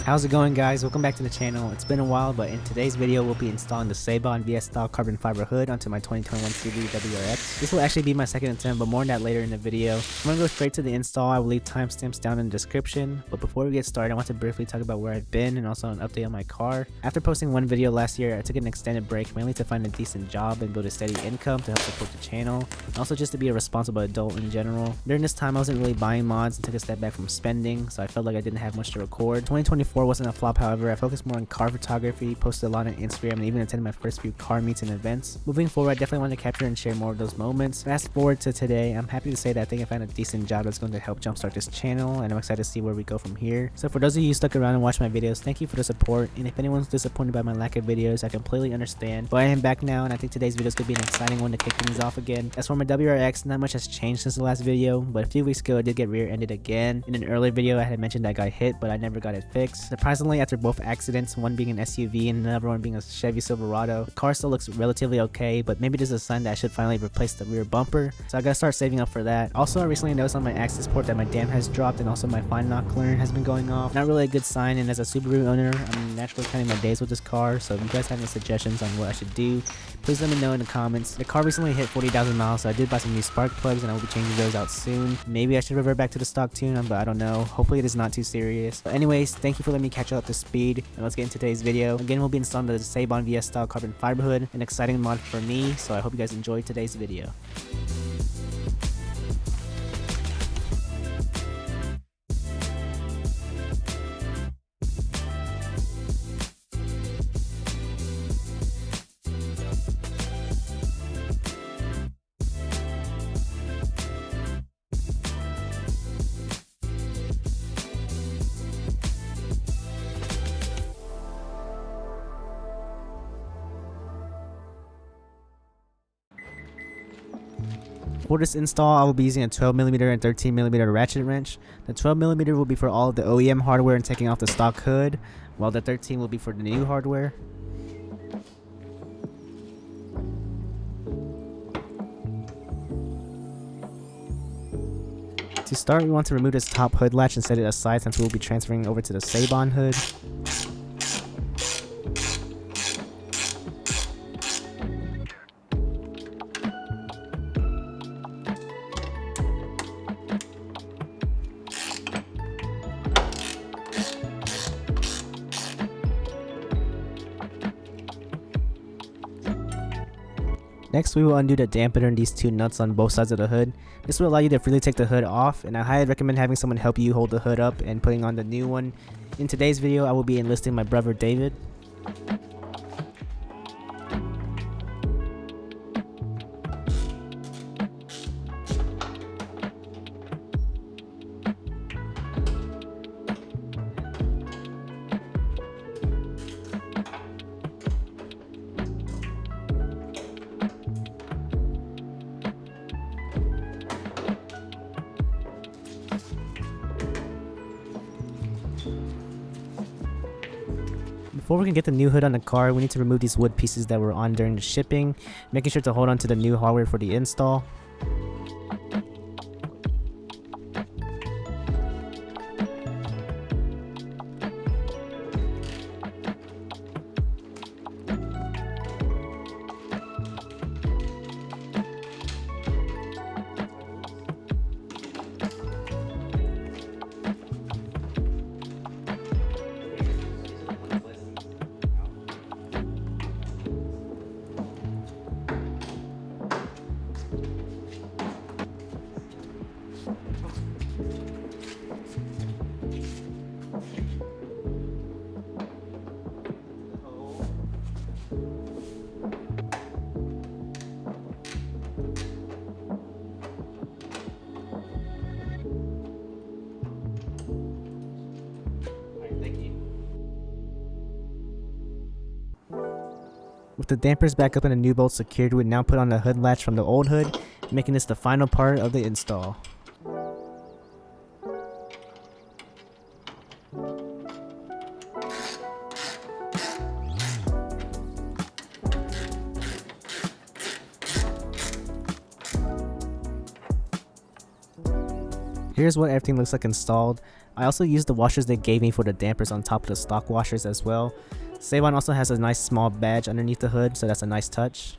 How's it going, guys? Welcome back to the channel. It's been a while, but in today's video we'll be installing the Seibon VS style carbon fiber hood onto my 2021 Subaru WRX. This will actually be my second attempt, but more on that later in the video. I'm gonna go straight to the install. I will leave timestamps down in the description, but before we get started I want to briefly talk about where I've been and also an update on my car. After posting one video last year, I took an extended break mainly to find a decent job and build a steady income to help support the channel, and also just to be a responsible adult in general. During this time I wasn't really buying mods and took a step back from spending, so I felt like I didn't have much to record. 2024 wasn't a flop, however. I focused more on car photography, posted a lot on Instagram, and even attended my first few car meets and events. Moving forward, I definitely want to capture and share more of those moments. Fast forward to today, I'm happy to say that I think I found a decent job that's going to help jumpstart this channel, and I'm excited to see where we go from here. So for those of you who stuck around and watched my videos, thank you for the support, and if anyone's disappointed by my lack of videos, I completely understand. But I am back now, and I think today's videos could be an exciting one to kick things off again. As for my WRX, not much has changed since the last video, but a few weeks ago I did get rear-ended again. In an earlier video I had mentioned I got hit, but I never got it fixed. Surprisingly, after both accidents, one being an SUV and another one being a Chevy Silverado, the car still looks relatively okay, but maybe there's a sign that I should finally replace the rear bumper, so I gotta start saving up for that. Also, I recently noticed on my access port that my dam has dropped, and also my fine knock clearance has been going off. Not really a good sign, and as a Subaru owner, I'm naturally counting my days with this car, so if you guys have any suggestions on what I should do, please let me know in the comments. The car recently hit 40,000 miles, so I did buy some new spark plugs, and I will be changing those out soon. Maybe I should revert back to the stock tune, but I don't know. Hopefully it is not too serious. But anyways, thank you for letting me catch up to speed, and let's get into today's video. Again, we'll be installing the Seibon VS style carbon fiber hood, an exciting mod for me, so I hope you guys enjoyed today's video. For this install, I will be using a 12mm and 13mm ratchet wrench. The 12mm will be for all of the OEM hardware and taking off the stock hood, while the 13 will be for the new hardware. To start, we want to remove this top hood latch and set it aside since we will be transferring over to the Seibon hood. Next, we will undo the dampener and these two nuts on both sides of the hood. This will allow you to freely take the hood off, and I highly recommend having someone help you hold the hood up and putting on the new one. In today's video, I will be enlisting my brother David. Before we can get the new hood on the car, we need to remove these wood pieces that were on during the shipping, making sure to hold on to the new hardware for the install. With the dampers back up and the new bolts secured, we now put on the hood latch from the old hood, making this the final part of the install. here's what everything looks like installed. I also used the washers they gave me for the dampers on top of the stock washers as well. Seibon also has a nice small badge underneath the hood, so that's a nice touch.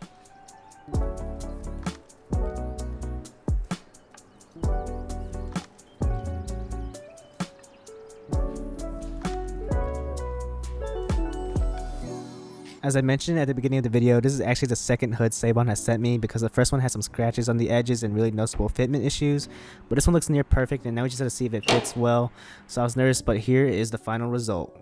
As I mentioned at the beginning of the video, this is actually the second hood Seibon has sent me because the first one had some scratches on the edges and really noticeable fitment issues, but this one looks near perfect, and now we just have to see if it fits well. So I was nervous, but here is the final result.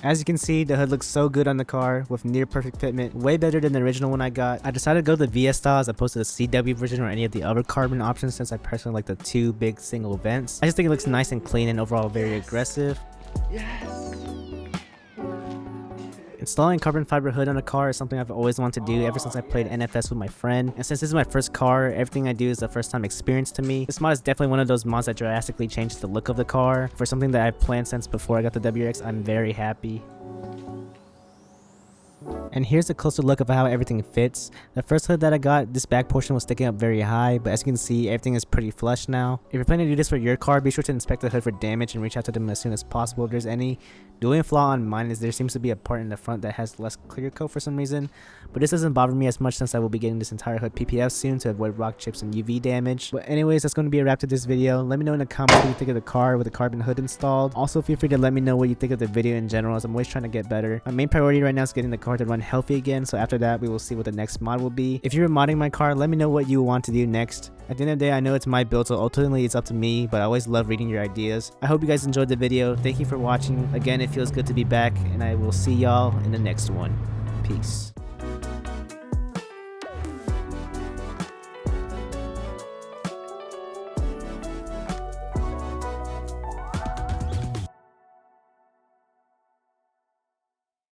As you can see, the hood looks so good on the car with near perfect fitment, way better than the original one I got. I decided to go the VS style as opposed to the CW version or any of the other carbon options since I personally like the two big single vents. I just think it looks nice and clean and overall very aggressive. Yes! Installing carbon fiber hood on a car is something I've always wanted to do ever since I played NFS with my friend, and since this is my first car, everything I do is a first time experience to me. This mod is definitely one of those mods that drastically changes the look of the car. For something that I've planned since before I got the WRX, I'm very happy. And here's a closer look of how everything fits. The first hood that I got, this back portion was sticking up very high, but as you can see, everything is pretty flush now. If you're planning to do this for your car, be sure to inspect the hood for damage and reach out to them as soon as possible if there's any. The only flaw on mine is there seems to be a part in the front that has less clear coat for some reason, but this doesn't bother me as much since I will be getting this entire hood PPF soon to avoid rock chips and UV damage. But anyways, that's going to be a wrap to this video. Let me know in the comments what you think of the car with the carbon hood installed. Also, feel free to let me know what you think of the video in general, as I'm always trying to get better. My main priority right now is getting the car to run healthy again, so after that we will see what the next mod will be. If you're modding my car, let me know what you want to do next. At the end of the day, I know it's my build, so ultimately it's up to me, but I always love reading your ideas. I hope you guys enjoyed the video. Thank you for watching. Again, it feels good to be back, and I will see y'all in the next one. Peace.